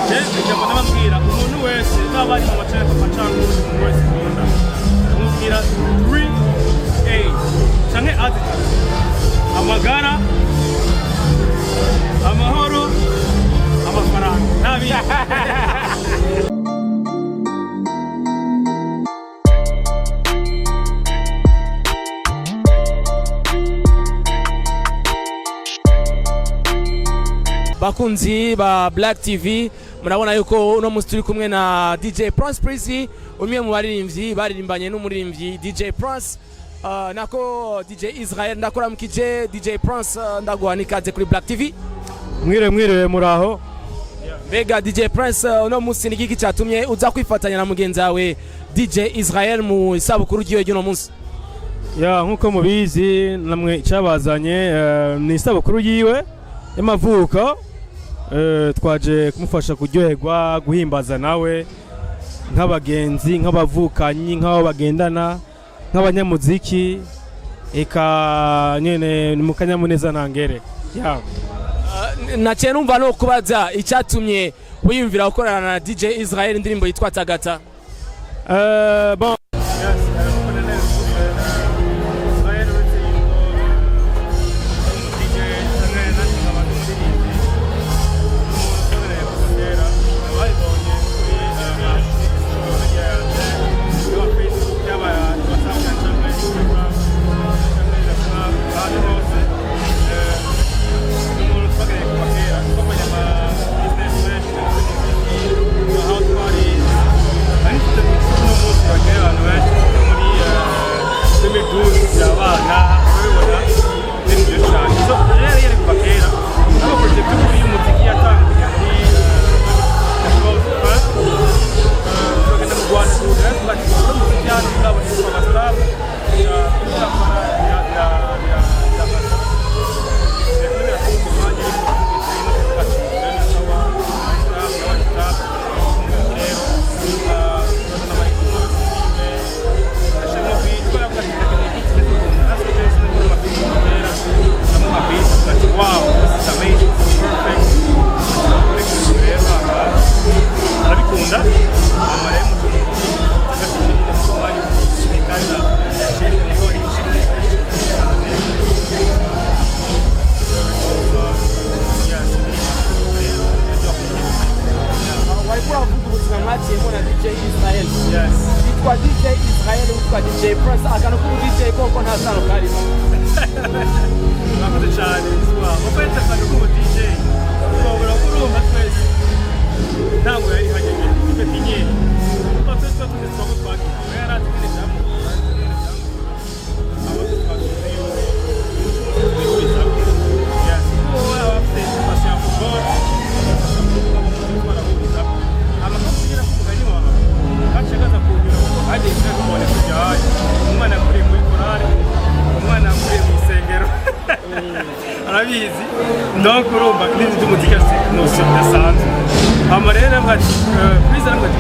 Icyo mbona bambwira umuntu wese naba ari mu macana cyangwa umuntu wese ukunda bamubwira 3A canke aditatu amagara amahoro amafaranga nabi bakunzi ba Black TV murabona yuko uno musi turi kumwe na DJ Preeze umwe mu baririmbyi baririmbanye n'umuririmbyi DJ Preeze nako DJ Israël ndakora mukije DJ Preeze ndaguha nikaze kuri Black TV. mwire muraho. Mbega DJ Preeze uno musi ni giki cyatumye uza kwifatanya na mugenzi wawe DJ Israël mu isabukuru giye y'uno musi? Nkuko mubizi namwe cyabazanye ni isabukuru yiwe y'amavuko. Twaje kumufasha kuryoherwa guhimbaza nawe nk'abagenzi nk'abavukanyi nk'abo bagendana nk'abanyamuziki eka nyene mu kanyamuneza ntangere. Naciye numva no kubaza icyatumye wiyumvira gukorana na DJ Israël indirimbo yitwa Tagata. Bon DJ Israël. Yes. Kwa DJ Israël ou kwa DJ Preeze akano ku DJ koko nta sano kari. Nakoze cyane iswa. Ofete kano ku DJ. Ubura kurumva twese. Ntabwo yari hagenge ipetinye. Kuko twese twese twaki. Yari atinde jamu. Abo twakije yo. Yes. Oh, afite passion football. Kachagaza kugira ngo aje kubone kujyaye umwana kuri muri korari umwana kuri mu isengero arabizi donc urumva n'indi tumutike no se dasanzwe amarera bati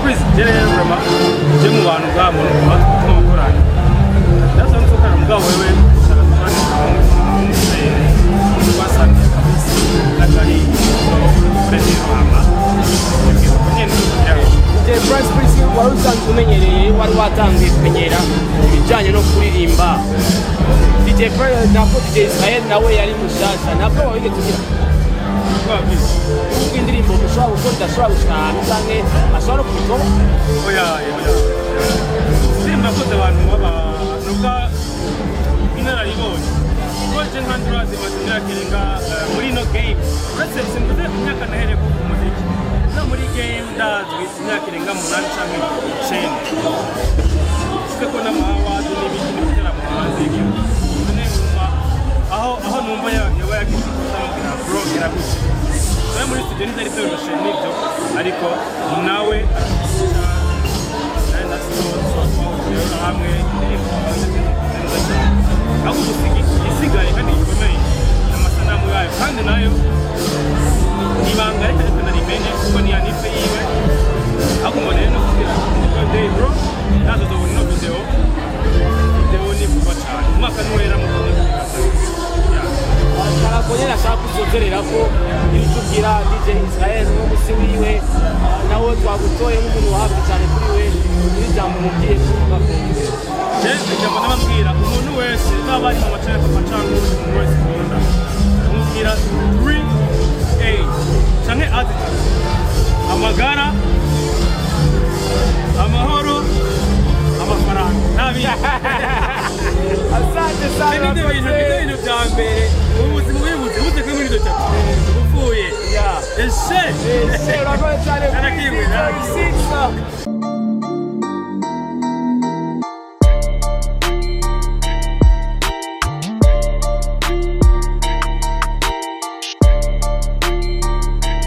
Preeze gerere urama je mu bantu bwa mu korari ndazo nsoka mugabo wewe basanga kabisa nakari Preeze mama DJ Preeze wari usanzwe umenyereye wari watangiye kumenyera ibijyanye no kuririmba. DJ Preeze nako DJ Israël nawe yari mushasha ntabwo wabigeze ugira indirimbo ushobora gukora udashobora gushaka cyangwa ashobora no kubikora. Oya nakoze abantu nubwo inararibonye koje nkandurazi matumira kiringa muri no game uretse simbuze imyaka nahereye ku muziki no muri game ndazwi imyaka irenga munani cyangwa icyenda siko n'amahawa n'ibindi bitera mu hanze y'igihugu none numva aho numva yaba yagize kuzamubwira bro iraguze nawe muri studio nizari byoroshye n'ibyo ariko nawe hamwe aho isigaye kandi ikomeye n'amasanamu yayo kandi nayo ibanga reka narimenye kuko ni anife yiwe aho umuntu rero kugira day bro nazo zo no video ni kuba cyane umwaka n'uwera mu Konyera ashaka kuzozerera ko ibitubwira DJ Israël n'umusi wiwe twagutoye nk'umuntu wahafi cyane kuri we n'ijambo mubwiye kuba kumwe ijambo n'ababwira umuntu wese naba ari mu macana cyangwa umuntu wese ukunda umubwira 3A canke attitude amagara amahoro amafaranga ntabindi asante sana ibyo bintu bya mbere ubuzima wibuze ubuze kuri muri dutatu upfuye ese urakoze cyane Narakiwe, narakiwe.